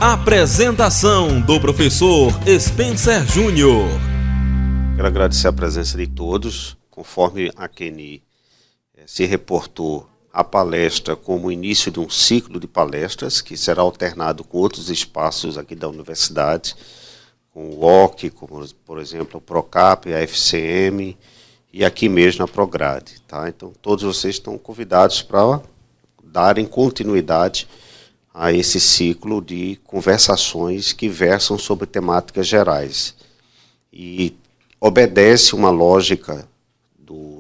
Apresentação do professor Spencer Júnior. Quero agradecer a presença de todos. Conforme a Keni se reportou, a palestra como início de um ciclo de palestras que será alternado com outros espaços aqui da universidade, com o OC, como, por exemplo, o PROCAP, a FCM e aqui mesmo a Prograde. Tá? Então, todos vocês estão convidados para darem continuidade a esse ciclo de conversações que versam sobre temáticas gerais. E obedece uma lógica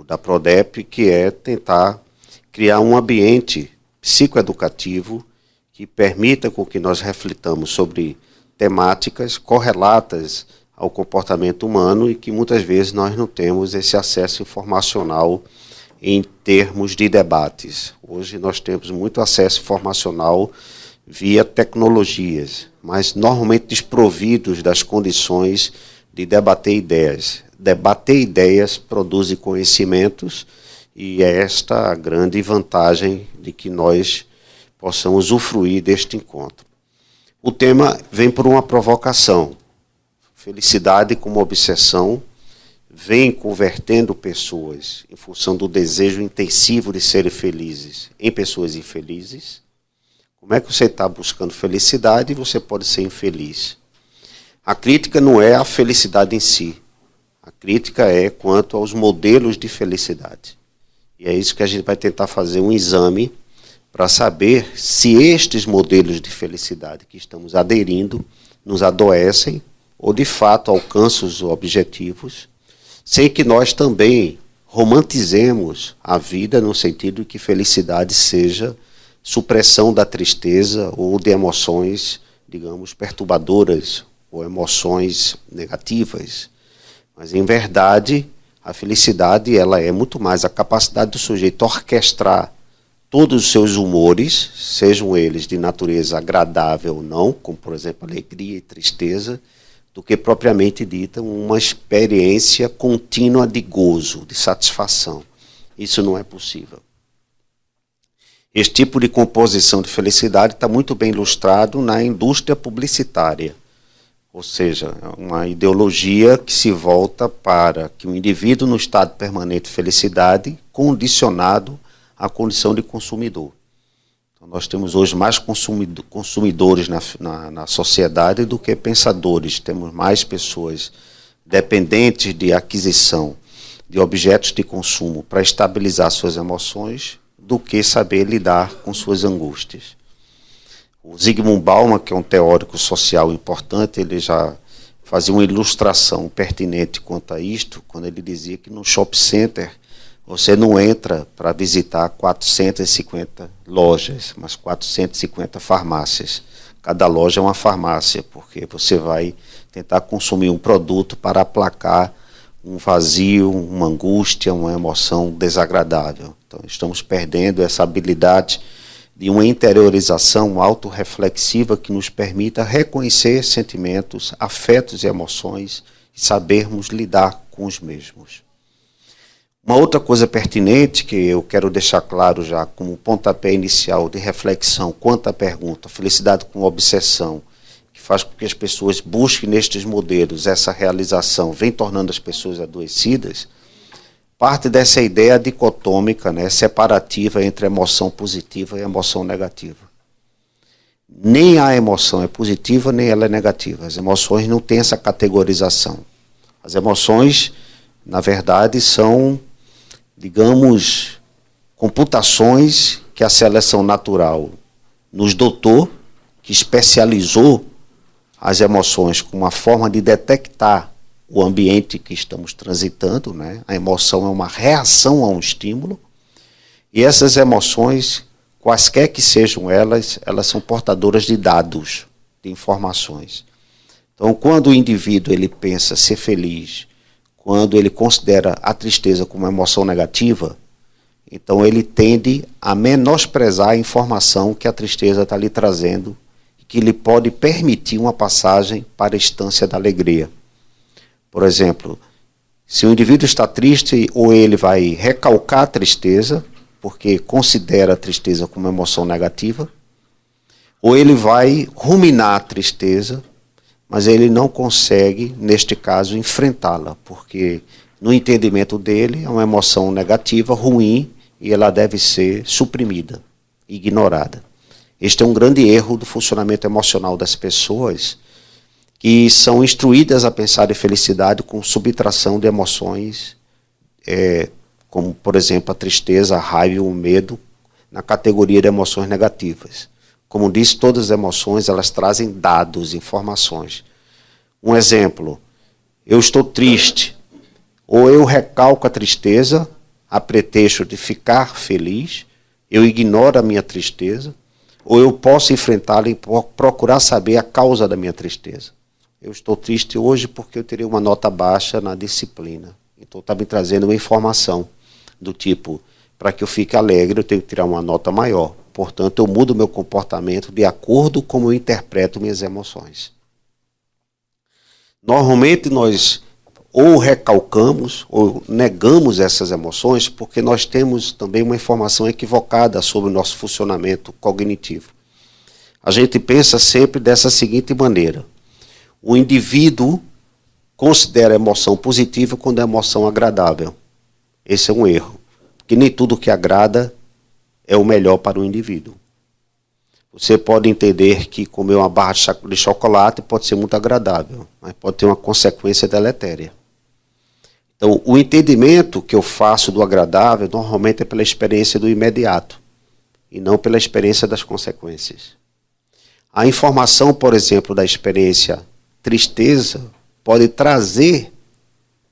da Prodep, que é tentar criar um ambiente psicoeducativo que permita com que nós reflitamos sobre temáticas correlatas ao comportamento humano e que muitas vezes nós não temos esse acesso informacional em termos de debates. Hoje nós temos muito acesso informacional via tecnologias, mas normalmente desprovidos das condições de debater ideias. Debater ideias produz conhecimentos e é esta a grande vantagem de que nós possamos usufruir deste encontro. O tema vem por uma provocação. Felicidade como obsessão vem convertendo pessoas, em função do desejo intensivo de serem felizes, em pessoas infelizes. Como é que você está buscando felicidade e você pode ser infeliz? A crítica não é a felicidade em si. A crítica é quanto aos modelos de felicidade. E é isso que a gente vai tentar fazer um exame para saber se estes modelos de felicidade que estamos aderindo nos adoecem ou de fato alcançam os objetivos, sem que nós também romantizemos a vida no sentido de que felicidade seja supressão da tristeza ou de emoções, digamos, perturbadoras ou emoções negativas. Mas, em verdade, a felicidade ela é muito mais a capacidade do sujeito orquestrar todos os seus humores, sejam eles de natureza agradável ou não, como, por exemplo, alegria e tristeza, do que propriamente dita uma experiência contínua de gozo, de satisfação. Isso não é possível. Este tipo de composição de felicidade está muito bem ilustrado na indústria publicitária, ou seja, uma ideologia que se volta para que o indivíduo no estado permanente de felicidade condicionado à condição de consumidor. Então, nós temos hoje mais consumidores na sociedade do que pensadores, temos mais pessoas dependentes de aquisição de objetos de consumo para estabilizar suas emoções do que saber lidar com suas angústias. O Zygmunt Bauman, que é um teórico social importante, ele já fazia uma ilustração pertinente quanto a isto, quando ele dizia que no shopping center você não entra para visitar 450 lojas, mas 450 farmácias. Cada loja é uma farmácia, porque você vai tentar consumir um produto para aplacar um vazio, uma angústia, uma emoção desagradável. Então, estamos perdendo essa habilidade de uma interiorização autorreflexiva que nos permita reconhecer sentimentos, afetos e emoções e sabermos lidar com os mesmos. Uma outra coisa pertinente que eu quero deixar claro já como pontapé inicial de reflexão quanto à pergunta felicidade como obsessão, que faz com que as pessoas busquem nestes modelos essa realização, vem tornando as pessoas adoecidas, parte dessa ideia dicotômica, né, separativa entre emoção positiva e emoção negativa. Nem a emoção é positiva, nem ela é negativa. As emoções não têm essa categorização. As emoções, na verdade, são, digamos, computações que a seleção natural nos dotou, que especializou as emoções como uma forma de detectar o ambiente que estamos transitando, né? A emoção é uma reação a um estímulo, e essas emoções, quaisquer que sejam elas são portadoras de dados, de informações. Então, quando o indivíduo ele pensa ser feliz, quando ele considera a tristeza como uma emoção negativa, então ele tende a menosprezar a informação que a tristeza está lhe trazendo, que lhe pode permitir uma passagem para a instância da alegria. Por exemplo, se o indivíduo está triste, ou ele vai recalcar a tristeza, porque considera a tristeza como uma emoção negativa, ou ele vai ruminar a tristeza, mas ele não consegue, neste caso, enfrentá-la, porque no entendimento dele é uma emoção negativa, ruim, e ela deve ser suprimida, ignorada. Este é um grande erro do funcionamento emocional das pessoas, que são instruídas a pensar em felicidade com subtração de emoções, como, por exemplo, a tristeza, a raiva e o medo, na categoria de emoções negativas. Como disse, todas as emoções, elas trazem dados, informações. Um exemplo, eu estou triste, ou eu recalco a tristeza, a pretexto de ficar feliz, eu ignoro a minha tristeza, ou eu posso enfrentá-la e procurar saber a causa da minha tristeza. Eu estou triste hoje porque eu terei uma nota baixa na disciplina. Então está me trazendo uma informação do tipo, para que eu fique alegre eu tenho que tirar uma nota maior. Portanto, eu mudo meu comportamento de acordo com como eu interpreto minhas emoções. Normalmente nós ou recalcamos ou negamos essas emoções porque nós temos também uma informação equivocada sobre o nosso funcionamento cognitivo. A gente pensa sempre dessa seguinte maneira: o indivíduo considera a emoção positiva quando é emoção agradável. Esse é um erro, porque nem tudo que agrada é o melhor para o indivíduo. Você pode entender que comer uma barra de chocolate pode ser muito agradável, mas pode ter uma consequência deletéria. Então, o entendimento que eu faço do agradável normalmente é pela experiência do imediato e não pela experiência das consequências. A informação, por exemplo, da experiência tristeza pode trazer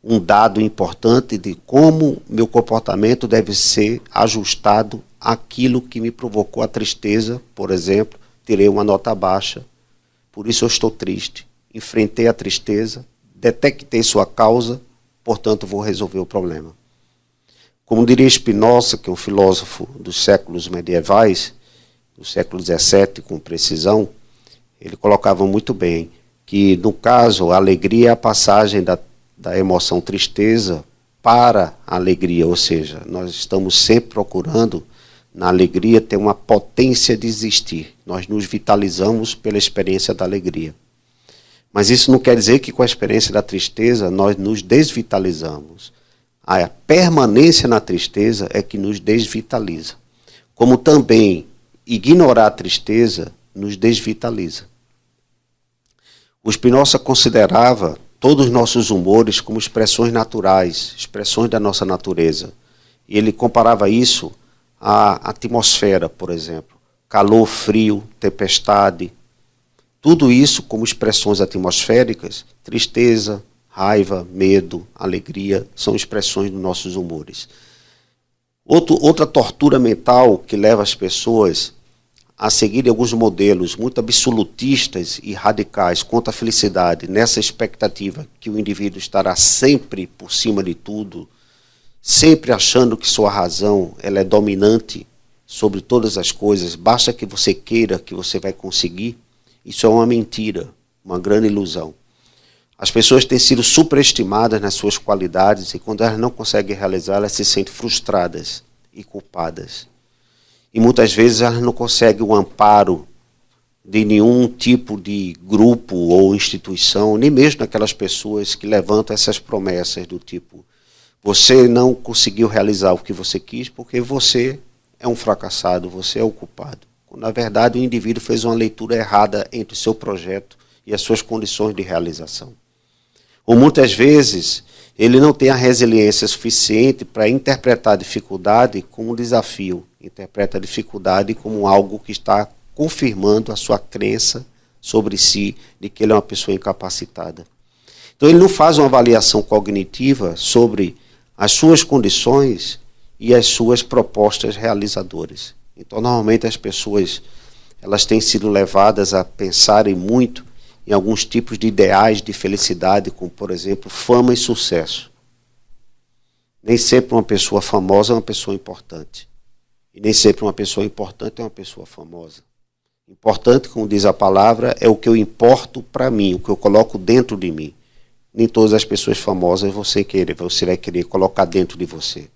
um dado importante de como meu comportamento deve ser ajustado àquilo que me provocou a tristeza. Por exemplo, tirei uma nota baixa, por isso eu estou triste. Enfrentei a tristeza, detectei sua causa, portanto vou resolver o problema. Como diria Spinoza, que é um filósofo dos séculos medievais, do século XVII com precisão, ele colocava muito bem que, no caso, a alegria é a passagem da emoção tristeza para a alegria, ou seja, nós estamos sempre procurando, na alegria, ter uma potência de existir. Nós nos vitalizamos pela experiência da alegria. Mas isso não quer dizer que com a experiência da tristeza nós nos desvitalizamos. A permanência na tristeza é que nos desvitaliza. Como também ignorar a tristeza nos desvitaliza. O Spinoza considerava todos os nossos humores como expressões naturais, expressões da nossa natureza. E ele comparava isso à atmosfera, por exemplo. Calor, frio, tempestade. Tudo isso como expressões atmosféricas, tristeza, raiva, medo, alegria, são expressões dos nossos humores. Outra tortura mental que leva as pessoas a seguirem alguns modelos muito absolutistas e radicais quanto à felicidade, nessa expectativa que o indivíduo estará sempre por cima de tudo, sempre achando que sua razão ela é dominante sobre todas as coisas, basta que você queira que você vai conseguir. Isso é uma mentira, uma grande ilusão. As pessoas têm sido superestimadas nas suas qualidades e quando elas não conseguem realizar, elas se sentem frustradas e culpadas. E muitas vezes elas não conseguem o amparo de nenhum tipo de grupo ou instituição, nem mesmo daquelas pessoas que levantam essas promessas do tipo: você não conseguiu realizar o que você quis porque você é um fracassado, você é o culpado. Na verdade, o indivíduo fez uma leitura errada entre o seu projeto e as suas condições de realização. Ou muitas vezes, ele não tem a resiliência suficiente para interpretar a dificuldade como um desafio. Interpreta a dificuldade como algo que está confirmando a sua crença sobre si, de que ele é uma pessoa incapacitada. Então ele não faz uma avaliação cognitiva sobre as suas condições e as suas propostas realizadoras. Então, normalmente as pessoas elas têm sido levadas a pensarem muito em alguns tipos de ideais de felicidade, como, por exemplo, fama e sucesso. Nem sempre uma pessoa famosa é uma pessoa importante. E nem sempre uma pessoa importante é uma pessoa famosa. Importante, como diz a palavra, é o que eu importo para mim, o que eu coloco dentro de mim. Nem todas as pessoas famosas você vai querer colocar dentro de você.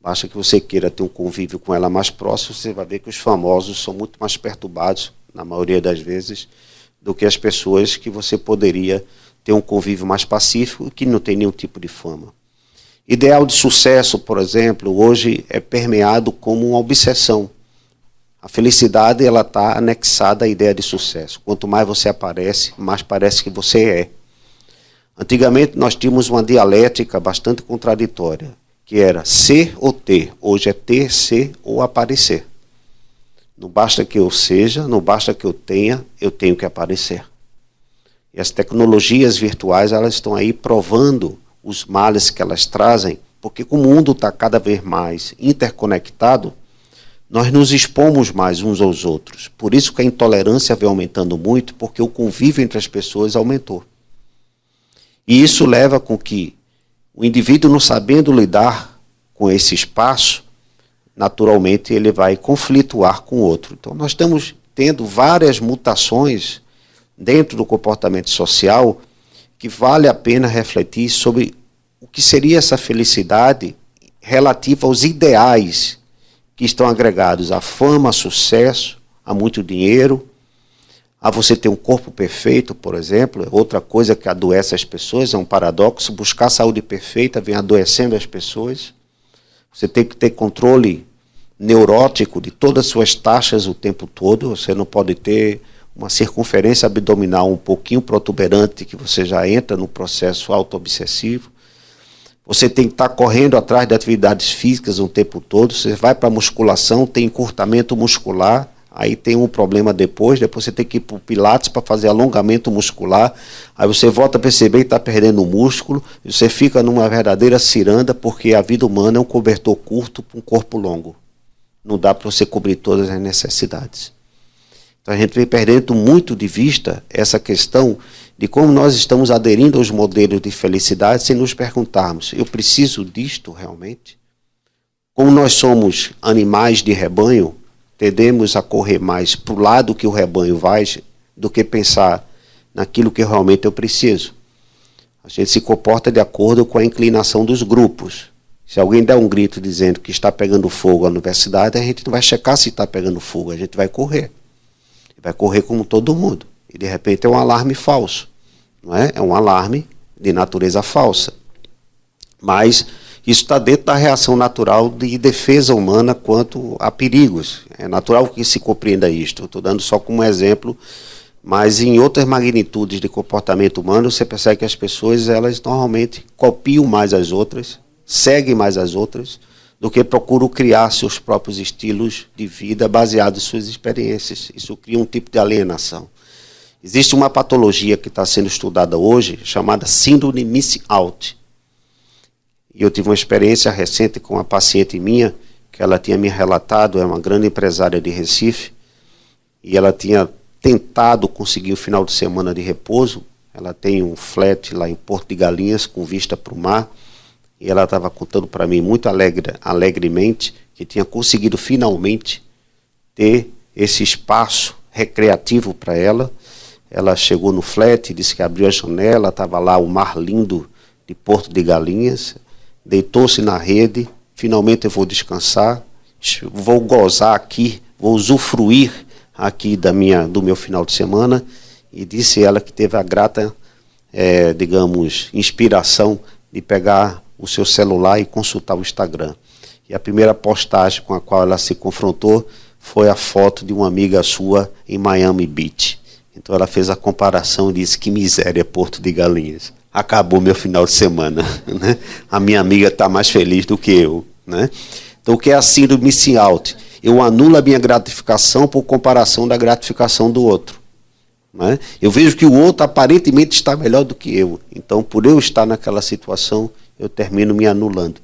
Basta que você queira ter um convívio com ela mais próximo, você vai ver que os famosos são muito mais perturbados na maioria das vezes, do que as pessoas que você poderia ter um convívio mais pacífico e que não tem nenhum tipo de fama. Ideal de sucesso, por exemplo, hoje é permeado como uma obsessão. A felicidade ela está anexada à ideia de sucesso. Quanto mais você aparece, mais parece que você é. Antigamente nós tínhamos uma dialética bastante contraditória, que era ser ou ter. Hoje é ter, ser ou aparecer. Não basta que eu seja, não basta que eu tenho que aparecer. E as tecnologias virtuais, elas estão aí provando os males que elas trazem, porque como o mundo está cada vez mais interconectado, nós nos expomos mais uns aos outros. Por isso que a intolerância vem aumentando muito, porque o convívio entre as pessoas aumentou. E isso leva com que o indivíduo, não sabendo lidar com esse espaço, naturalmente ele vai conflituar com o outro. Então nós estamos tendo várias mutações dentro do comportamento social que vale a pena refletir sobre o que seria essa felicidade relativa aos ideais que estão agregados à fama, a sucesso, a muito dinheiro, a você ter um corpo perfeito, por exemplo. Outra coisa que adoece as pessoas, é um paradoxo, buscar saúde perfeita vem adoecendo as pessoas. Você tem que ter controle neurótico de todas as suas taxas o tempo todo. Você não pode ter uma circunferência abdominal um pouquinho protuberante, que você já entra no processo auto-obsessivo. Você tem que estar correndo atrás de atividades físicas o tempo todo. Você vai para a musculação, tem encurtamento muscular, aí tem um problema depois você tem que ir para o Pilates para fazer alongamento muscular, aí você volta a perceber que está perdendo músculo, e você fica numa verdadeira ciranda, porque a vida humana é um cobertor curto para um corpo longo. Não dá para você cobrir todas as necessidades. Então a gente vem perdendo muito de vista essa questão de como nós estamos aderindo aos modelos de felicidade sem nos perguntarmos, eu preciso disto realmente? Como nós somos animais de rebanho, tendemos a correr mais para o lado que o rebanho vai do que pensar naquilo que realmente eu preciso. A gente se comporta de acordo com a inclinação dos grupos. Se alguém der um grito dizendo que está pegando fogo a universidade, a gente não vai checar se está pegando fogo, a gente vai correr. Vai correr como todo mundo. E de repente é um alarme falso. Não é? É um alarme de natureza falsa. Mas isso está dentro da reação natural de defesa humana quanto a perigos. É natural que se compreenda isto. Eu estou dando só como exemplo, mas em outras magnitudes de comportamento humano, você percebe que as pessoas, elas normalmente copiam mais as outras, seguem mais as outras, do que procuram criar seus próprios estilos de vida baseados em suas experiências. Isso cria um tipo de alienação. Existe uma patologia que está sendo estudada hoje, chamada síndrome missing out. E eu tive uma experiência recente com uma paciente minha, que ela tinha me relatado, é uma grande empresária de Recife, e ela tinha tentado conseguir o final de semana de repouso. Ela tem um flat lá em Porto de Galinhas, com vista para o mar, e ela estava contando para mim muito alegremente que tinha conseguido finalmente ter esse espaço recreativo para ela. Ela chegou no flat, disse que abriu a janela, estava lá o mar lindo de Porto de Galinhas, deitou-se na rede, finalmente eu vou descansar, vou gozar aqui, vou usufruir aqui do meu final de semana, e disse ela que teve a grata, inspiração de pegar o seu celular e consultar o Instagram. E a primeira postagem com a qual ela se confrontou foi a foto de uma amiga sua em Miami Beach. Então ela fez a comparação e disse, que miséria, Porto de Galinhas. Acabou meu final de semana. Né? A minha amiga está mais feliz do que eu. Né? Então o que é a síndrome missing out? Eu anulo a minha gratificação por comparação da gratificação do outro. Né? Eu vejo que o outro aparentemente está melhor do que eu. Então por eu estar naquela situação, eu termino me anulando.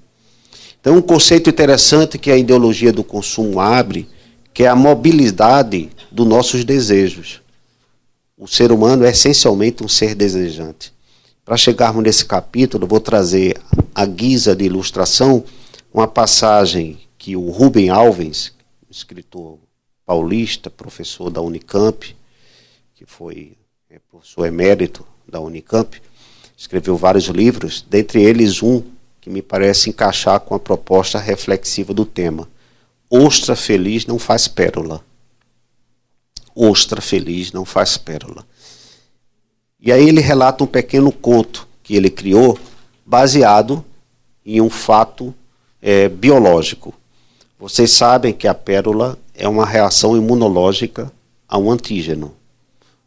Então um conceito interessante que a ideologia do consumo abre, que é a mobilidade dos nossos desejos. O ser humano é essencialmente um ser desejante. Para chegarmos nesse capítulo, eu vou trazer à guisa de ilustração uma passagem que o Rubem Alves, escritor paulista, professor da Unicamp, que foi professor emérito da Unicamp, escreveu vários livros, dentre eles um que me parece encaixar com a proposta reflexiva do tema. Ostra feliz não faz pérola. ostra feliz não faz pérola. E aí ele relata um pequeno conto que ele criou, baseado em um fato biológico. Vocês sabem que a pérola é uma reação imunológica a um antígeno.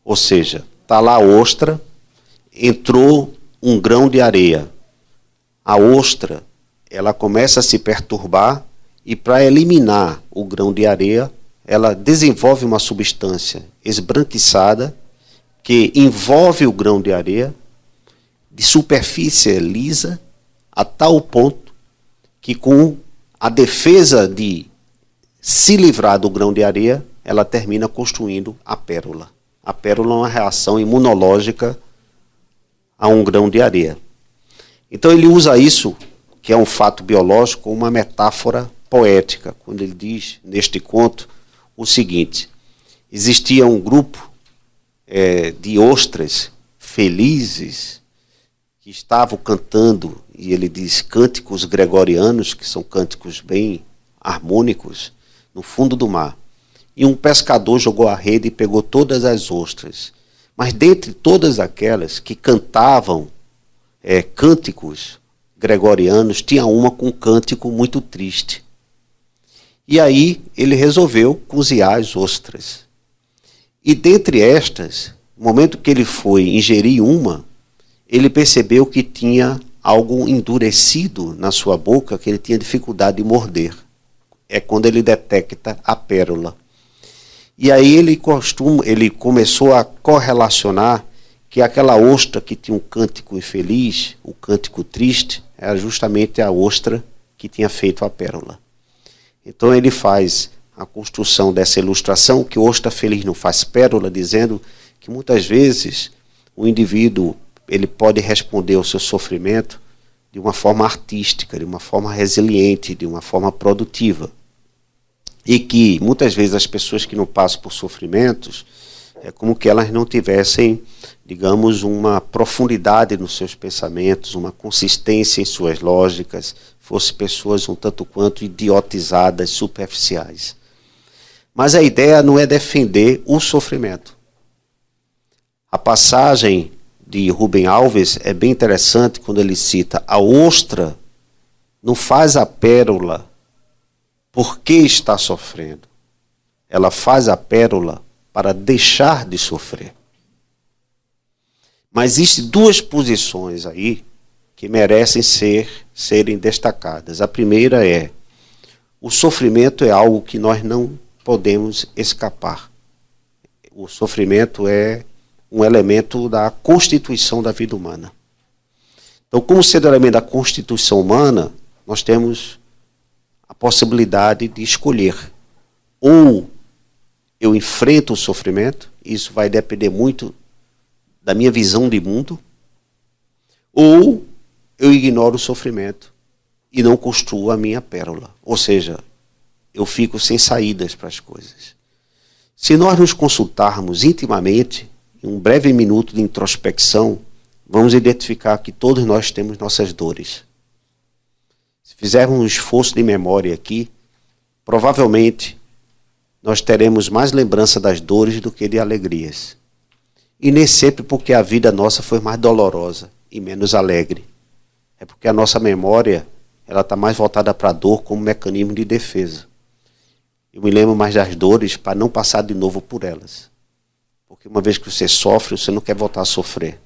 Ou seja, está lá a ostra, entrou um grão de areia. A ostra, ela começa a se perturbar e para eliminar o grão de areia, ela desenvolve uma substância esbranquiçada que envolve o grão de areia de superfície lisa a tal ponto que com a defesa de se livrar do grão de areia, ela termina construindo a pérola. A pérola é uma reação imunológica a um grão de areia. Então ele usa isso, que é um fato biológico, como uma metáfora poética, quando ele diz, neste conto, o seguinte: existia um grupo de ostras felizes que estavam cantando, e ele diz cânticos gregorianos, que são cânticos bem harmônicos, no fundo do mar. E um pescador jogou a rede e pegou todas as ostras. Mas dentre todas aquelas que cantavam cânticos gregorianos, tinha uma com um cântico muito triste. E aí ele resolveu cozinhar as ostras. E dentre estas, no momento que ele foi ingerir uma, ele percebeu que tinha algo endurecido na sua boca, que ele tinha dificuldade de morder. É quando ele detecta a pérola. E aí ele começou a correlacionar que aquela ostra que tinha um cântico infeliz, o cântico triste, era justamente a ostra que tinha feito a pérola. Então ele faz a construção dessa ilustração, que ostra feliz não faz pérola, dizendo que muitas vezes o indivíduo ele pode responder ao seu sofrimento de uma forma artística, de uma forma resiliente, de uma forma produtiva. E que muitas vezes as pessoas que não passam por sofrimentos, é como que elas não tivessem, digamos, uma profundidade nos seus pensamentos, uma consistência em suas lógicas, fossem pessoas um tanto quanto idiotizadas, superficiais. Mas a ideia não é defender o sofrimento. A passagem de Rubem Alves é bem interessante quando ele cita: a ostra não faz a pérola porque está sofrendo. Ela faz a pérola para deixar de sofrer. Mas existem duas posições aí que merecem serem destacadas. A primeira é: o sofrimento é algo que nós não podemos escapar. O sofrimento é um elemento da constituição da vida humana. Então, como sendo elemento da constituição humana, nós temos a possibilidade de escolher. Ou eu enfrento o sofrimento, isso vai depender muito da minha visão de mundo, ou eu ignoro o sofrimento e não construo a minha pérola. Ou seja, eu fico sem saídas para as coisas. Se nós nos consultarmos intimamente, em um breve minuto de introspecção, vamos identificar que todos nós temos nossas dores. Se fizermos um esforço de memória aqui, provavelmente nós teremos mais lembrança das dores do que de alegrias. E nem sempre porque a vida nossa foi mais dolorosa e menos alegre. É porque a nossa memória está mais voltada para a dor como mecanismo de defesa. Eu me lembro mais das dores para não passar de novo por elas. Porque uma vez que você sofre, você não quer voltar a sofrer.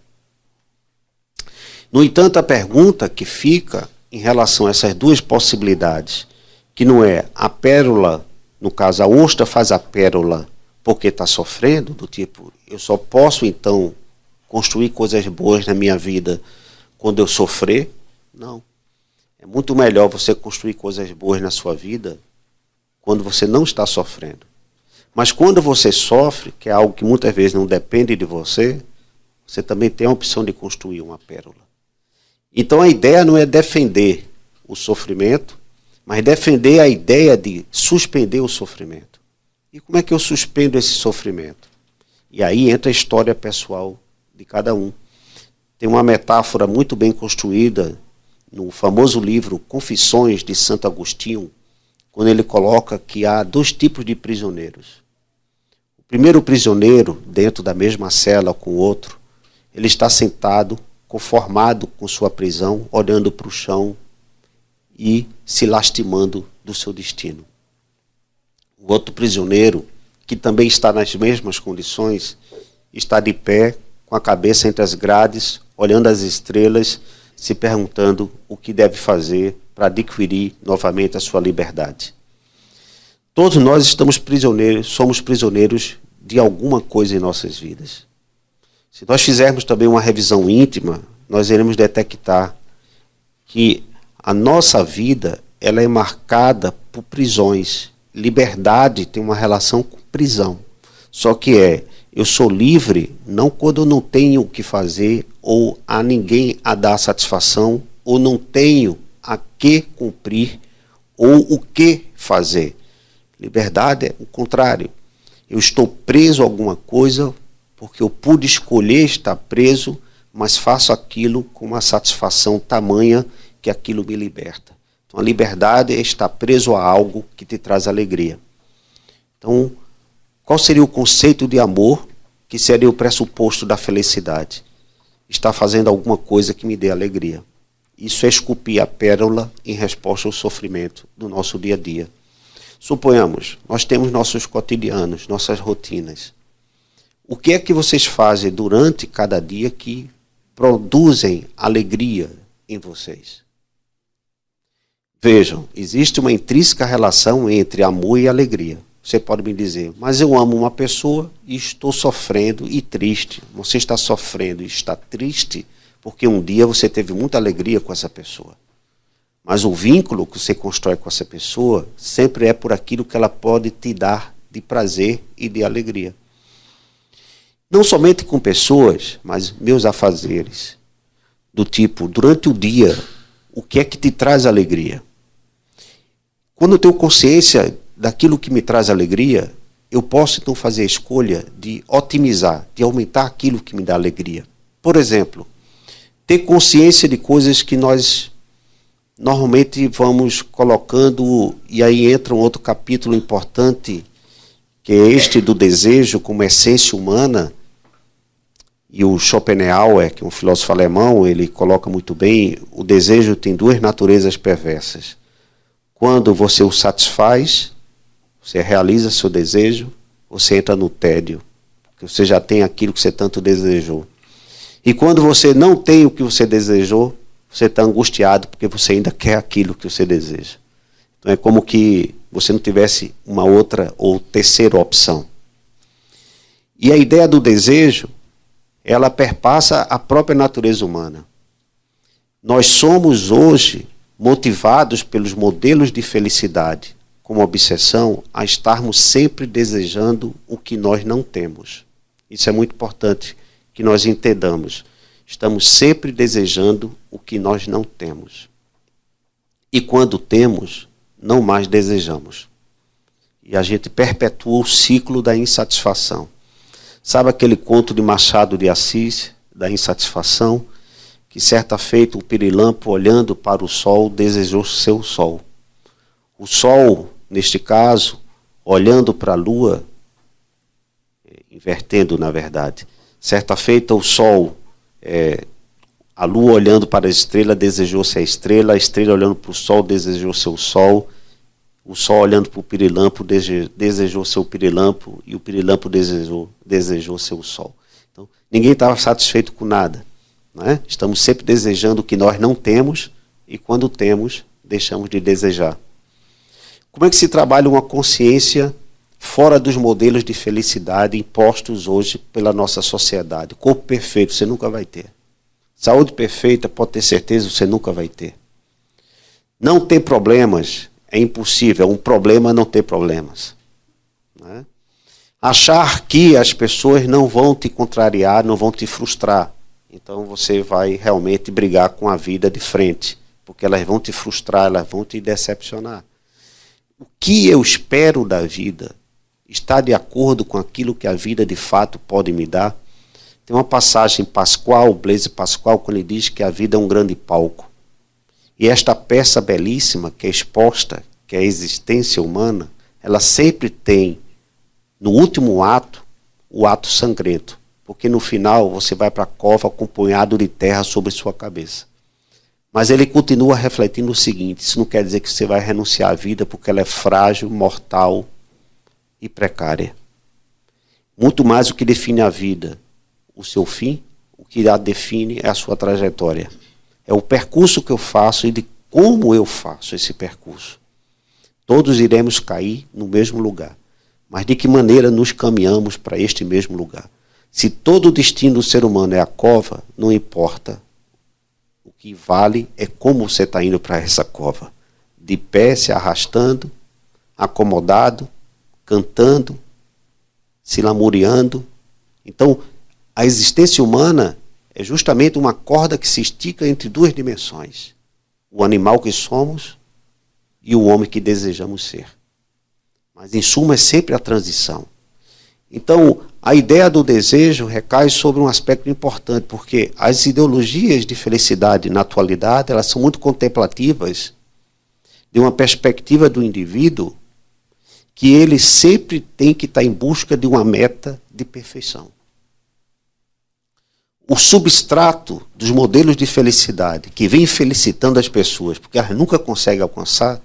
No entanto, a pergunta que fica em relação a essas duas possibilidades, que não é a pérola, no caso a ostra faz a pérola porque está sofrendo, do tipo, eu só posso então construir coisas boas na minha vida quando eu sofrer? Não. É muito melhor você construir coisas boas na sua vida quando você não está sofrendo. Mas quando você sofre, que é algo que muitas vezes não depende de você, você também tem a opção de construir uma pérola. Então a ideia não é defender o sofrimento, mas defender a ideia de suspender o sofrimento. E como é que eu suspendo esse sofrimento? E aí entra a história pessoal de cada um. Tem uma metáfora muito bem construída no famoso livro Confissões de Santo Agostinho, quando ele coloca que há dois tipos de prisioneiros. O primeiro prisioneiro, dentro da mesma cela com o outro, ele está sentado, conformado com sua prisão, olhando para o chão e se lastimando do seu destino. O outro prisioneiro, que também está nas mesmas condições, está de pé, com a cabeça entre as grades, olhando as estrelas, se perguntando o que deve fazer para adquirir novamente a sua liberdade. Todos nós estamos prisioneiros, somos prisioneiros de alguma coisa em nossas vidas. Se nós fizermos também uma revisão íntima, nós iremos detectar que a nossa vida ela é marcada por prisões. Liberdade tem uma relação com prisão. Só que eu sou livre não quando eu não tenho o que fazer, ou a ninguém a dar satisfação, ou não tenho a que cumprir, ou o que fazer. Liberdade é o contrário. Eu estou preso a alguma coisa porque eu pude escolher estar preso, mas faço aquilo com uma satisfação tamanha que aquilo me liberta. Então a liberdade é estar preso a algo que te traz alegria. Então, qual seria o conceito de amor que seria o pressuposto da felicidade? Estar fazendo alguma coisa que me dê alegria. Isso é esculpir a pérola em resposta ao sofrimento do nosso dia a dia. Suponhamos, nós temos nossos cotidianos, nossas rotinas. O que é que vocês fazem durante cada dia que produzem alegria em vocês? Vejam, existe uma intrínseca relação entre amor e alegria. Você pode me dizer, mas eu amo uma pessoa e estou sofrendo e triste. Você está sofrendo e está triste porque um dia você teve muita alegria com essa pessoa. Mas o vínculo que você constrói com essa pessoa sempre é por aquilo que ela pode te dar de prazer e de alegria. Não somente com pessoas, mas meus afazeres. Do tipo, durante o dia, o que é que te traz alegria? Quando eu tenho consciência daquilo que me traz alegria, eu posso então fazer a escolha de otimizar, de aumentar aquilo que me dá alegria. Por exemplo, ter consciência de coisas que nós normalmente vamos colocando, e aí entra um outro capítulo importante, que é este do desejo como essência humana, e o Schopenhauer, que é um filósofo alemão, ele coloca muito bem, o desejo tem duas naturezas perversas. Quando você o satisfaz, você realiza seu desejo, você entra no tédio, porque você já tem aquilo que você tanto desejou. E quando você não tem o que você desejou, você está angustiado porque você ainda quer aquilo que você deseja. Então é como que você não tivesse uma outra ou terceira opção. E a ideia do desejo, ela perpassa a própria natureza humana. Nós somos hoje motivados pelos modelos de felicidade, como obsessão, a estarmos sempre desejando o que nós não temos. Isso é muito importante que nós entendamos. Estamos sempre desejando o que nós não temos. E quando temos, não mais desejamos. E a gente perpetua o ciclo da insatisfação. Sabe aquele conto de Machado de Assis, da insatisfação? Que certa feita o pirilampo, olhando para o sol, desejou seu sol. O sol, neste caso, olhando para a lua, invertendo na verdade, certa feita o sol, a lua olhando para a estrela, desejou-se a estrela olhando para o sol, desejou seu sol, o sol olhando para o pirilampo, desejou seu pirilampo, e o pirilampo desejou seu sol. Então, ninguém estava satisfeito com nada. Né? Estamos sempre desejando o que nós não temos, e quando temos, deixamos de desejar. Como é que se trabalha uma consciência fora dos modelos de felicidade impostos hoje pela nossa sociedade? Corpo perfeito você nunca vai ter. Saúde perfeita, pode ter certeza, você nunca vai ter. Não ter problemas é impossível, é um problema não ter problemas. Né? Achar que as pessoas não vão te contrariar, não vão te frustrar. Então você vai realmente brigar com a vida de frente, porque elas vão te frustrar, elas vão te decepcionar. O que eu espero da vida está de acordo com aquilo que a vida de fato pode me dar? Tem uma passagem Pascoal, Blaise Pascal, quando ele diz que a vida é um grande palco. E esta peça belíssima que é exposta, que é a existência humana, ela sempre tem no último ato, o ato sangrento. Porque no final você vai para a cova com um punhado de terra sobre sua cabeça. Mas ele continua refletindo o seguinte: isso não quer dizer que você vai renunciar à vida, porque ela é frágil, mortal e precária. Muito mais o que define a vida, o seu fim, o que a define é a sua trajetória. É o percurso que eu faço e de como eu faço esse percurso. Todos iremos cair no mesmo lugar. Mas de que maneira nos caminhamos para este mesmo lugar? Se todo o destino do ser humano é a cova, não importa. O que vale é como você está indo para essa cova. De pé, se arrastando, acomodado, cantando, se lamuriando. Então, a existência humana é justamente uma corda que se estica entre duas dimensões. O animal que somos e o homem que desejamos ser. Mas, em suma, é sempre a transição. Então, a ideia do desejo recai sobre um aspecto importante, porque as ideologias de felicidade na atualidade, elas são muito contemplativas, de uma perspectiva do indivíduo, que ele sempre tem que estar em busca de uma meta de perfeição. O substrato dos modelos de felicidade, que vem felicitando as pessoas, porque elas nunca conseguem alcançar,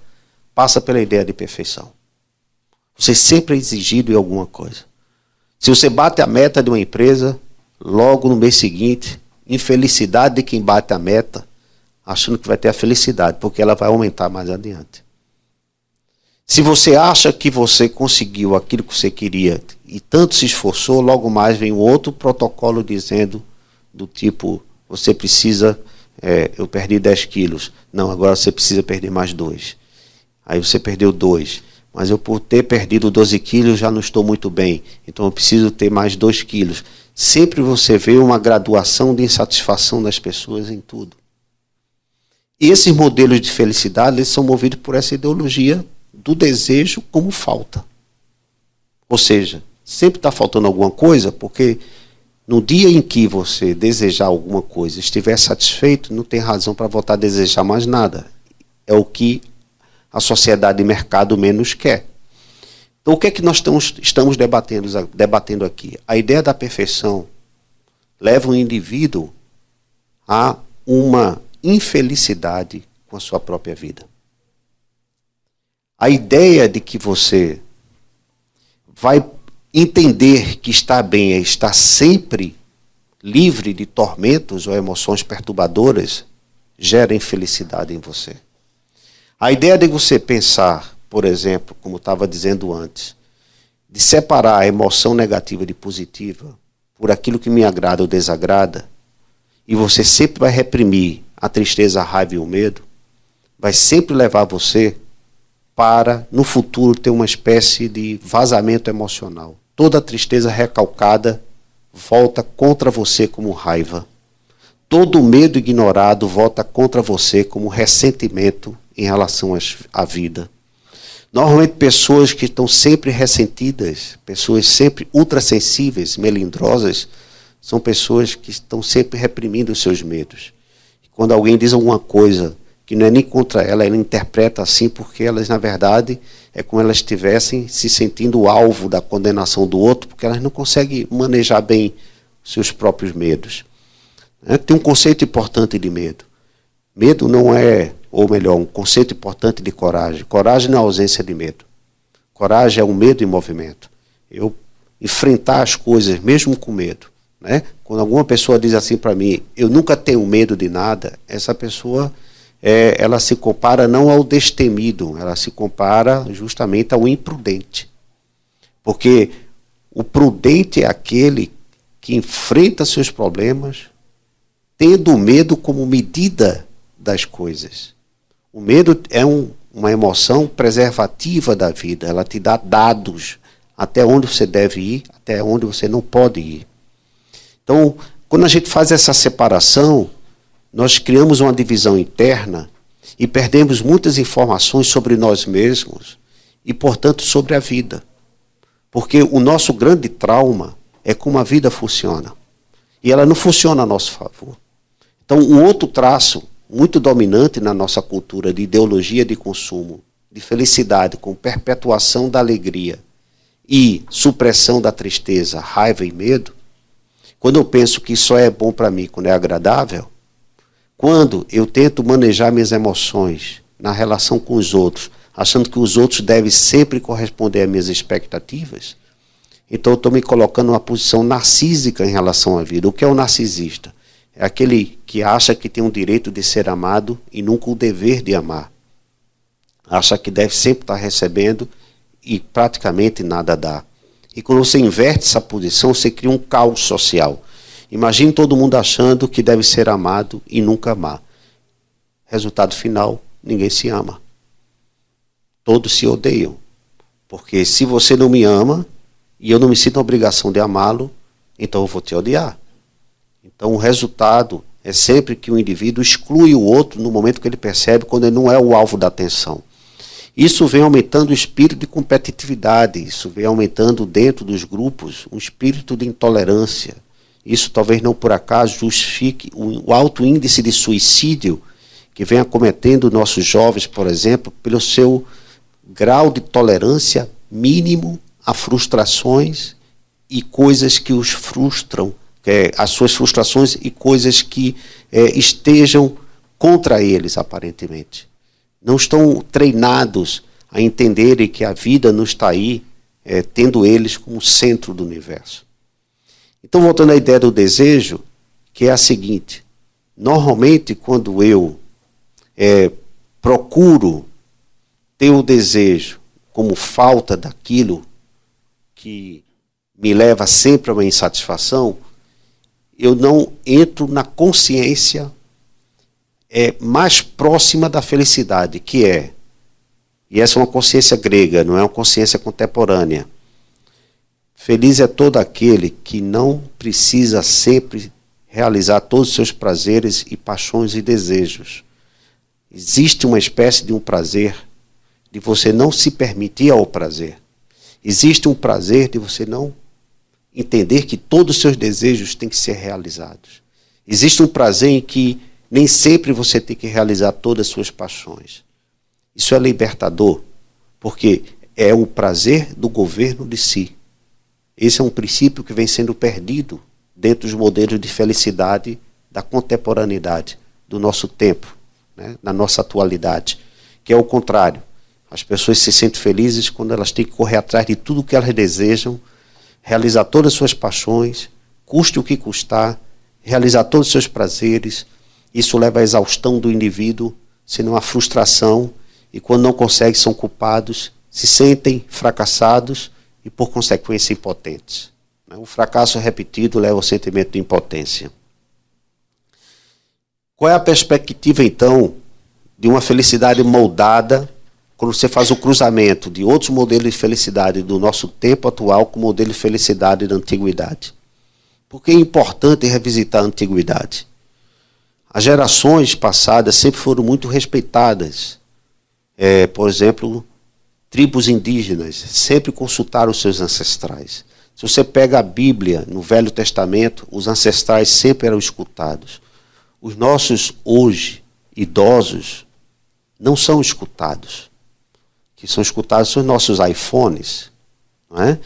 passa pela ideia de perfeição. Você sempre é exigido em alguma coisa. Se você bate a meta de uma empresa, logo no mês seguinte, infelicidade de quem bate a meta, achando que vai ter a felicidade, porque ela vai aumentar mais adiante. Se você acha que você conseguiu aquilo que você queria e tanto se esforçou, logo mais vem um outro protocolo dizendo do tipo, você precisa, eu perdi 10 quilos, não, agora você precisa perder mais 2. Aí você perdeu 2. Mas eu, por ter perdido 12 quilos, já não estou muito bem. Então eu preciso ter mais 2 quilos. Sempre você vê uma graduação de insatisfação das pessoas em tudo. E esses modelos de felicidade, eles são movidos por essa ideologia do desejo como falta. Ou seja, sempre está faltando alguma coisa, porque no dia em que você desejar alguma coisa, estiver satisfeito, não tem razão para voltar a desejar mais nada. É o que a sociedade de mercado menos quer. Então, o que é que nós estamos debatendo aqui? A ideia da perfeição leva o indivíduo a uma infelicidade com a sua própria vida. A ideia de que você vai entender que está bem é estar sempre livre de tormentos ou emoções perturbadoras gera infelicidade em você. A ideia de você pensar, por exemplo, como estava dizendo antes, de separar a emoção negativa de positiva por aquilo que me agrada ou desagrada, e você sempre vai reprimir a tristeza, a raiva e o medo, vai sempre levar você para, no futuro, ter uma espécie de vazamento emocional. Toda a tristeza recalcada volta contra você como raiva. Todo o medo ignorado volta contra você como ressentimento em relação à vida. Normalmente pessoas que estão sempre ressentidas, pessoas sempre ultrassensíveis, melindrosas, são pessoas que estão sempre reprimindo os seus medos. Quando alguém diz alguma coisa que não é nem contra ela, ela interpreta assim porque elas, na verdade, é como elas estivessem se sentindo alvo da condenação do outro, porque elas não conseguem manejar bem os seus próprios medos. Tem um conceito importante de medo. Medo não é, ou melhor, um conceito importante de coragem. Coragem não é ausência de medo. Coragem é um medo em movimento. Eu enfrentar as coisas mesmo com medo. Né? Quando alguma pessoa diz assim para mim, eu nunca tenho medo de nada, essa pessoa, ela se compara não ao destemido, ela se compara justamente ao imprudente. Porque o prudente é aquele que enfrenta seus problemas tendo o medo como medida das coisas. O medo é uma emoção preservativa da vida, ela te dá dados até onde você deve ir, até onde você não pode ir. Então, quando a gente faz essa separação, nós criamos uma divisão interna e perdemos muitas informações sobre nós mesmos e, portanto, sobre a vida. Porque o nosso grande trauma é como a vida funciona. E ela não funciona a nosso favor. Então, um outro traço muito dominante na nossa cultura de ideologia de consumo, de felicidade, com perpetuação da alegria e supressão da tristeza, raiva e medo, quando eu penso que só é bom para mim quando é agradável, quando eu tento manejar minhas emoções na relação com os outros, achando que os outros devem sempre corresponder às minhas expectativas, então eu estou me colocando numa posição narcísica em relação à vida. O que é o narcisista? É aquele que acha que tem o direito de ser amado e nunca o dever de amar. Acha que deve sempre estar recebendo e praticamente nada dá. E quando você inverte essa posição, você cria um caos social. Imagine todo mundo achando que deve ser amado e nunca amar. Resultado final, ninguém se ama. Todos se odeiam. Porque se você não me ama e eu não me sinto a obrigação de amá-lo, então eu vou te odiar. Então o resultado é sempre que o indivíduo exclui o outro no momento que ele percebe quando ele não é o alvo da atenção. Isso vem aumentando o espírito de competitividade, isso vem aumentando dentro dos grupos um espírito de intolerância. Isso talvez não por acaso justifique o alto índice de suicídio que vem acometendo nossos jovens, por exemplo, pelo seu grau de tolerância mínimo a frustrações e coisas que os frustram, as suas frustrações e coisas que estejam contra eles, aparentemente. Não estão treinados a entenderem que a vida não está aí, tendo eles como centro do universo. Então, voltando à ideia do desejo, que é a seguinte: normalmente, quando eu procuro ter o desejo como falta daquilo que me leva sempre a uma insatisfação, eu não entro na consciência mais próxima da felicidade, que é, e essa é uma consciência grega, não é uma consciência contemporânea. Feliz é todo aquele que não precisa sempre realizar todos os seus prazeres e paixões e desejos. Existe uma espécie de um prazer de você não se permitir ao prazer. Existe um prazer de você não entender que todos os seus desejos têm que ser realizados. Existe um prazer em que nem sempre você tem que realizar todas as suas paixões. Isso é libertador, porque é o prazer do governo de si. Esse é um princípio que vem sendo perdido dentro dos modelos de felicidade da contemporaneidade, do nosso tempo, né, na nossa atualidade, que é o contrário. As pessoas se sentem felizes quando elas têm que correr atrás de tudo o que elas desejam, realizar todas as suas paixões, custe o que custar, realizar todos os seus prazeres. Isso leva à exaustão do indivíduo, senão à frustração, e quando não conseguem são culpados, se sentem fracassados e por consequência impotentes. O fracasso repetido leva ao sentimento de impotência. Qual é a perspectiva então de uma felicidade moldada quando você faz o cruzamento de outros modelos de felicidade do nosso tempo atual com o modelo de felicidade da antiguidade? Por que é importante revisitar a antiguidade? As gerações passadas sempre foram muito respeitadas. Por exemplo, tribos indígenas sempre consultaram os seus ancestrais. Se você pega a Bíblia, no Velho Testamento, os ancestrais sempre eram escutados. Os nossos, hoje, idosos, não são escutados. Que são escutados são os nossos iPhones. Não é?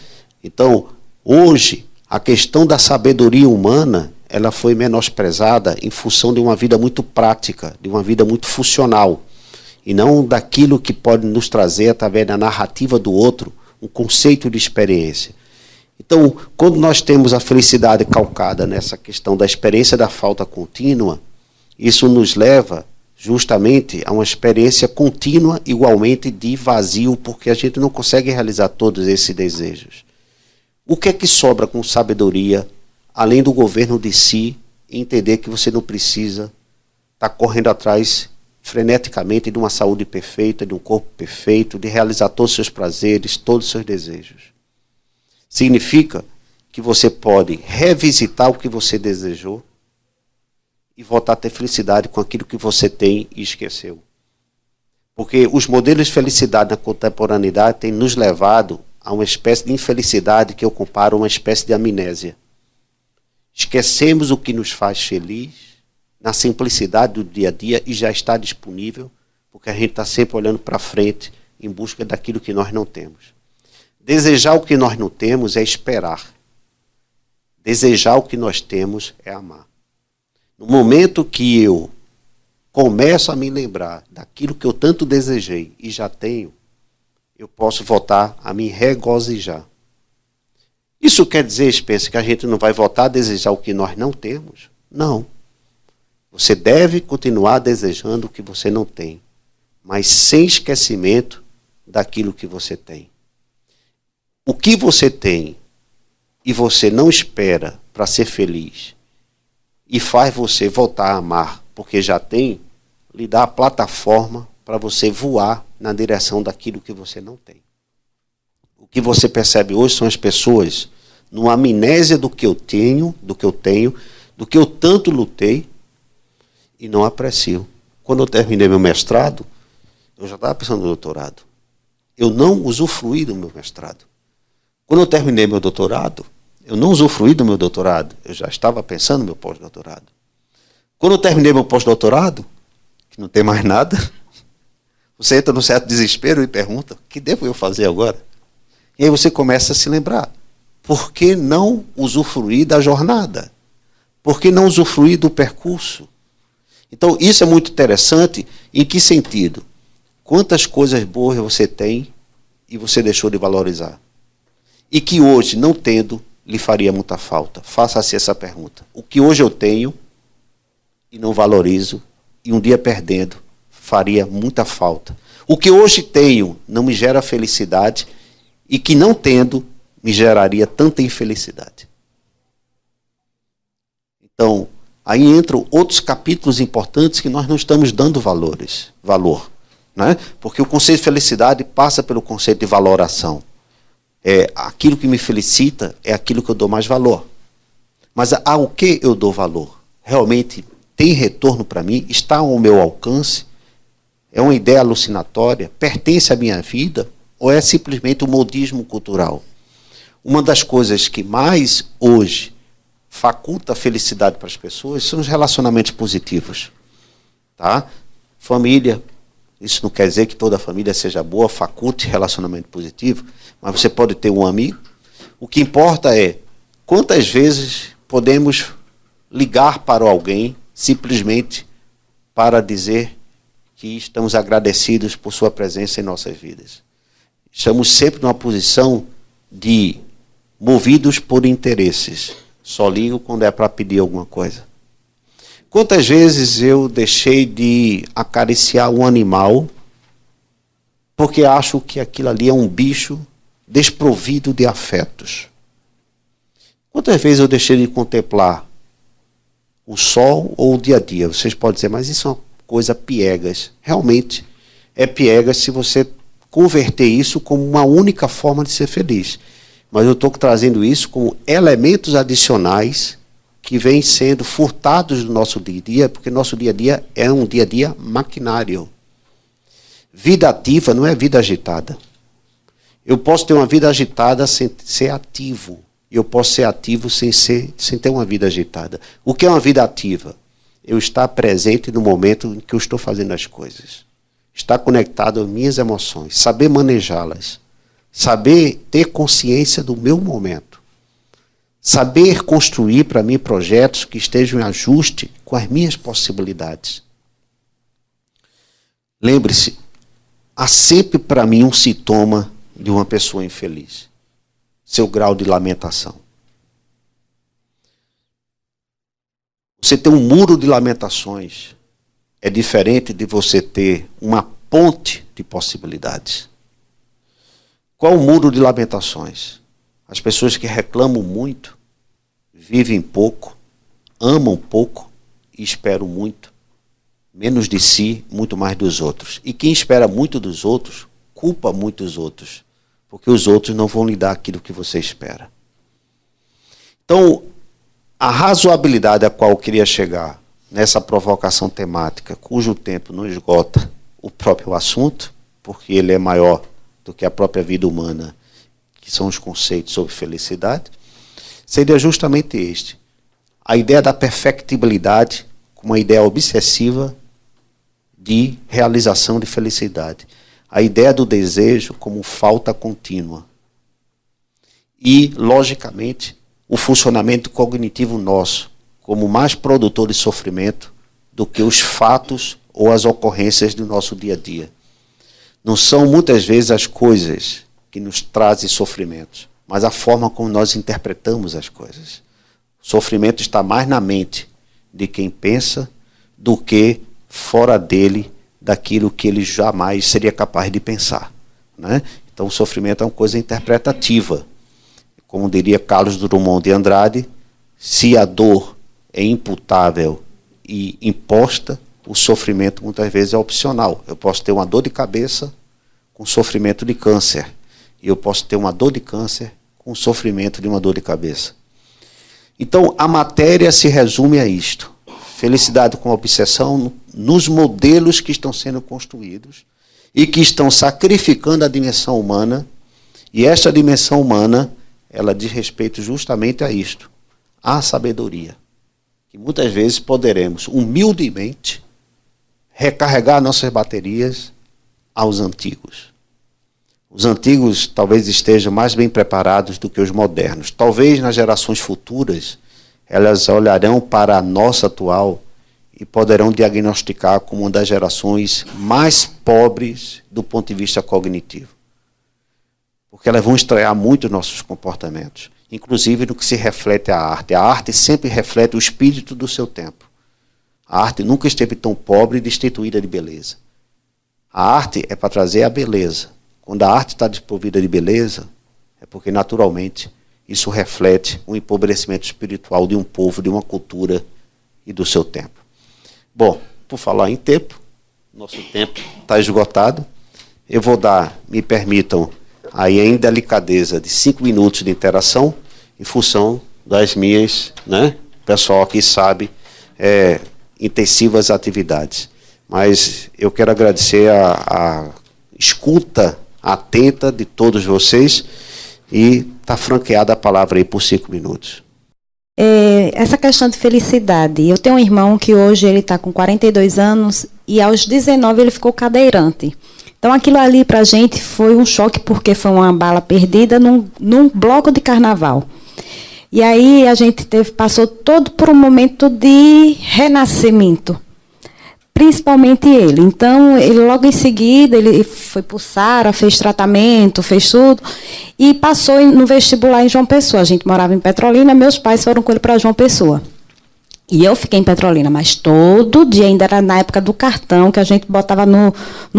Então, hoje, a questão da sabedoria humana, ela foi menosprezada em função de uma vida muito prática, de uma vida muito funcional, e não daquilo que pode nos trazer, através da narrativa do outro, um conceito de experiência. Então, quando nós temos a felicidade calcada nessa questão da experiência da falta contínua, isso nos leva justamente a uma experiência contínua, igualmente de vazio, porque a gente não consegue realizar todos esses desejos. O que é que sobra com sabedoria, além do governo de si, entender que você não precisa estar correndo atrás freneticamente de uma saúde perfeita, de um corpo perfeito, de realizar todos os seus prazeres, todos os seus desejos? Significa que você pode revisitar o que você desejou e voltar a ter felicidade com aquilo que você tem e esqueceu. Porque os modelos de felicidade na contemporaneidade têm nos levado a uma espécie de infelicidade que eu comparo a uma espécie de amnésia. Esquecemos o que nos faz feliz na simplicidade do dia a dia e já está disponível, porque a gente está sempre olhando para frente em busca daquilo que nós não temos. Desejar o que nós não temos é esperar. Desejar o que nós temos é amar. No momento que eu começo a me lembrar daquilo que eu tanto desejei e já tenho, eu posso voltar a me regozijar. Isso quer dizer, Spencer, que a gente não vai voltar a desejar o que nós não temos? Não. Você deve continuar desejando o que você não tem, mas sem esquecimento daquilo que você tem. O que você tem e você não espera para ser feliz e faz você voltar a amar porque já tem, lhe dá a plataforma para você voar na direção daquilo que você não tem. O que você percebe hoje são as pessoas numa amnésia do que eu tenho, do que eu tanto lutei e não aprecio. Quando eu terminei meu mestrado, eu já estava pensando no doutorado. Eu não usufruí do meu mestrado. Quando eu terminei meu doutorado, eu não usufruí do meu doutorado. Eu já estava pensando no meu pós-doutorado. Quando eu terminei meu pós-doutorado, que não tem mais nada, você entra num certo desespero e pergunta, o que devo eu fazer agora? E aí você começa a se lembrar. Por que não usufruir da jornada? Por que não usufruir do percurso? Então, isso é muito interessante. Em que sentido? Quantas coisas boas você tem e você deixou de valorizar? E que hoje, não tendo, lhe faria muita falta. Faça-se essa pergunta. O que hoje eu tenho e não valorizo, e um dia perdendo, faria muita falta. O que hoje tenho não me gera felicidade, e que não tendo, me geraria tanta infelicidade. Então, aí entram outros capítulos importantes que nós não estamos dando valor. Né? Porque o conceito de felicidade passa pelo conceito de valoração. Aquilo que me felicita é aquilo que eu dou mais valor. Mas ao que eu dou valor? Realmente tem retorno para mim? Está ao meu alcance? É uma ideia alucinatória? Pertence à minha vida? Ou é simplesmente um modismo cultural? Uma das coisas que mais hoje faculta a felicidade para as pessoas são os relacionamentos positivos. Tá? Família, isso não quer dizer que toda família seja boa, faculte relacionamento positivo, mas você pode ter um amigo. O que importa é quantas vezes podemos ligar para alguém simplesmente para dizer que estamos agradecidos por sua presença em nossas vidas. Estamos sempre numa posição de movidos por interesses. Só ligo quando é para pedir alguma coisa. Quantas vezes eu deixei de acariciar um animal porque acho que aquilo ali é um bicho desprovido de afetos? Quantas vezes eu deixei de contemplar o sol ou o dia a dia? Vocês podem dizer, mas isso é uma coisa piegas. Realmente é piegas se você converter isso como uma única forma de ser feliz. Mas eu estou trazendo isso como elementos adicionais que vêm sendo furtados do nosso dia a dia, porque nosso dia a dia é um dia a dia maquinário. Vida ativa não é vida agitada. Eu posso ter uma vida agitada sem ser ativo. E eu posso ser ativo sem ter uma vida agitada. O que é uma vida ativa? Eu estar presente no momento em que eu estou fazendo as coisas. Estar conectado às minhas emoções. Saber manejá-las. Saber ter consciência do meu momento. Saber construir para mim projetos que estejam em ajuste com as minhas possibilidades. Lembre-se, há sempre para mim um sintoma de uma pessoa infeliz. Seu grau de lamentação. Você ter um muro de lamentações é diferente de você ter uma ponte de possibilidades. Qual o muro de lamentações? As pessoas que reclamam muito, vivem pouco, amam pouco e esperam muito. Menos de si, muito mais dos outros. E quem espera muito dos outros, culpa muito os outros. Porque os outros não vão lhe dar aquilo que você espera. Então, a razoabilidade a qual eu queria chegar nessa provocação temática, cujo tempo não esgota o próprio assunto, porque ele é maior do que a própria vida humana, que são os conceitos sobre felicidade, seria justamente este. A ideia da perfectibilidade como uma ideia obsessiva de realização de felicidade. A ideia do desejo como falta contínua. e, logicamente, o funcionamento cognitivo nosso, como mais produtor de sofrimento do que os fatos ou as ocorrências do nosso dia a dia. Não são muitas vezes as coisas que nos trazem sofrimentos, mas a forma como nós interpretamos as coisas. O sofrimento está mais na mente de quem pensa do que fora dele, daquilo que ele jamais seria capaz de pensar, né? Então o sofrimento é uma coisa interpretativa. Como diria Carlos Drummond de Andrade, se a dor é imputável e imposta, o sofrimento muitas vezes é opcional. Eu posso ter uma dor de cabeça com sofrimento de câncer. E eu posso ter uma dor de câncer com sofrimento de uma dor de cabeça. Então, a matéria se resume a isto. Felicidade com obsessão nos modelos que estão sendo construídos e que estão sacrificando a dimensão humana. E esta dimensão humana, ela diz respeito justamente a isto, à sabedoria. Que muitas vezes poderemos, humildemente, recarregar nossas baterias aos antigos. Os antigos talvez estejam mais bem preparados do que os modernos. Talvez nas gerações futuras, elas olharão para a nossa atual e poderão diagnosticar como uma das gerações mais pobres do ponto de vista cognitivo. Porque elas vão estranhar muito nossos comportamentos, inclusive no que se reflete à arte. A arte sempre reflete o espírito do seu tempo. A arte nunca esteve tão pobre e destituída de beleza. A arte é para trazer a beleza. Quando a arte está desprovida de beleza, é porque, naturalmente, isso reflete um empobrecimento espiritual de um povo, de uma cultura e do seu tempo. Bom, por falar em tempo, nosso tempo está esgotado. Eu vou dar, me permitam, aí em delicadeza de 5 minutos de interação, em função das minhas, né, o pessoal aqui sabe, intensivas atividades. Mas eu quero agradecer a escuta atenta de todos vocês e está franqueada a palavra aí por 5 minutos. Essa questão de felicidade. Eu tenho um irmão que hoje ele está com 42 anos e aos 19 ele ficou cadeirante. Então aquilo ali para a gente foi um choque porque foi uma bala perdida num bloco de carnaval. E aí a gente passou todo por um momento de renascimento. Principalmente ele. Então, ele logo em seguida, ele foi para o Sara, fez tratamento, fez tudo, e passou no vestibular em João Pessoa. A gente morava em Petrolina, meus pais foram com ele para João Pessoa. E eu fiquei em Petrolina, mas todo dia, ainda era na época do cartão, que a gente botava no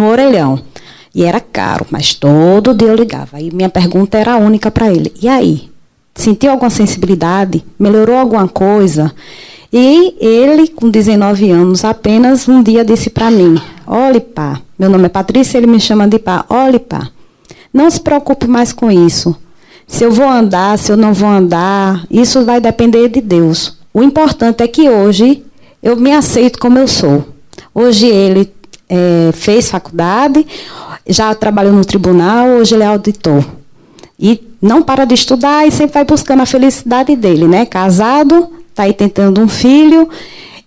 orelhão. E era caro, mas todo dia eu ligava. E minha pergunta era única para ele. E aí? Sentiu alguma sensibilidade? Melhorou alguma coisa? E ele, com 19 anos, apenas um dia disse para mim, olhe, pá, meu nome é Patrícia, ele me chama de pá, olhe, pá, não se preocupe mais com isso. Se eu vou andar, se eu não vou andar, isso vai depender de Deus. O importante é que hoje eu me aceito como eu sou. Hoje ele fez faculdade, já trabalhou no tribunal, hoje ele é auditor. E não para de estudar e sempre vai buscando a felicidade dele, né? Casado, está aí tentando um filho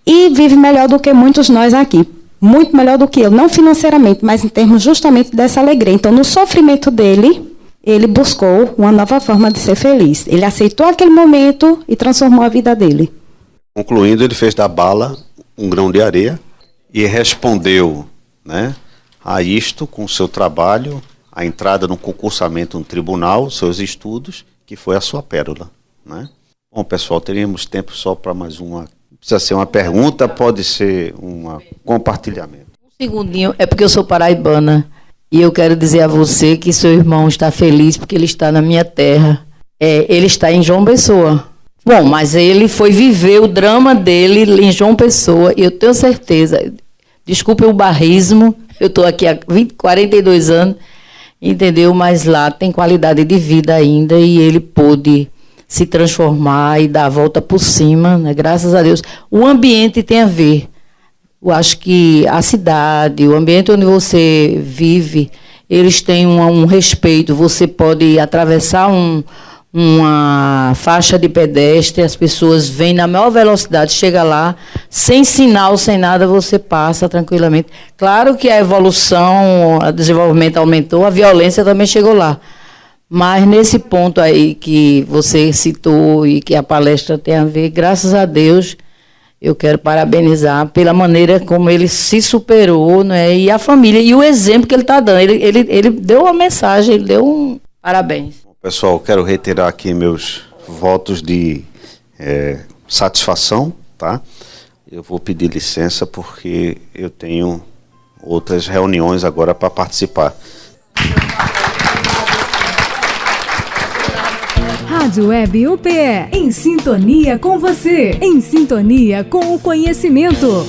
e vive melhor do que muitos nós aqui. Muito melhor do que eu, não financeiramente, mas em termos justamente dessa alegria. Então, no sofrimento dele, ele buscou uma nova forma de ser feliz. Ele aceitou aquele momento e transformou a vida dele. Concluindo, ele fez da bala um grão de areia e respondeu, né, a isto com o seu trabalho, a entrada no concursamento no tribunal, seus estudos, que foi a sua pérola, né? Bom, pessoal, teríamos tempo só para mais uma. Precisa ser uma pergunta, pode ser um compartilhamento. Um segundinho, é porque eu sou paraibana e eu quero dizer a você que seu irmão está feliz porque ele está na minha terra. Ele está em João Pessoa. Bom, mas ele foi viver o drama dele em João Pessoa e eu tenho certeza, desculpe o barrismo, eu estou aqui há 42 anos, entendeu? Mas lá tem qualidade de vida ainda e ele pôde se transformar e dar a volta por cima, né? Graças a Deus. O ambiente tem a ver. Eu acho que a cidade, o ambiente onde você vive, eles têm um respeito. Você pode atravessar uma faixa de pedestre, as pessoas vêm na maior velocidade, chega lá, sem sinal, sem nada, você passa tranquilamente. Claro que a evolução, o desenvolvimento aumentou, a violência também chegou lá. Mas nesse ponto aí que você citou e que a palestra tem a ver, graças a Deus, eu quero parabenizar pela maneira como ele se superou, né? E a família, e o exemplo que ele está dando. Ele deu uma mensagem, ele deu um parabéns. Pessoal, quero reiterar aqui meus votos de satisfação, tá? Eu vou pedir licença porque eu tenho outras reuniões agora para participar. Rádio Web UPE, em sintonia com você, em sintonia com o conhecimento.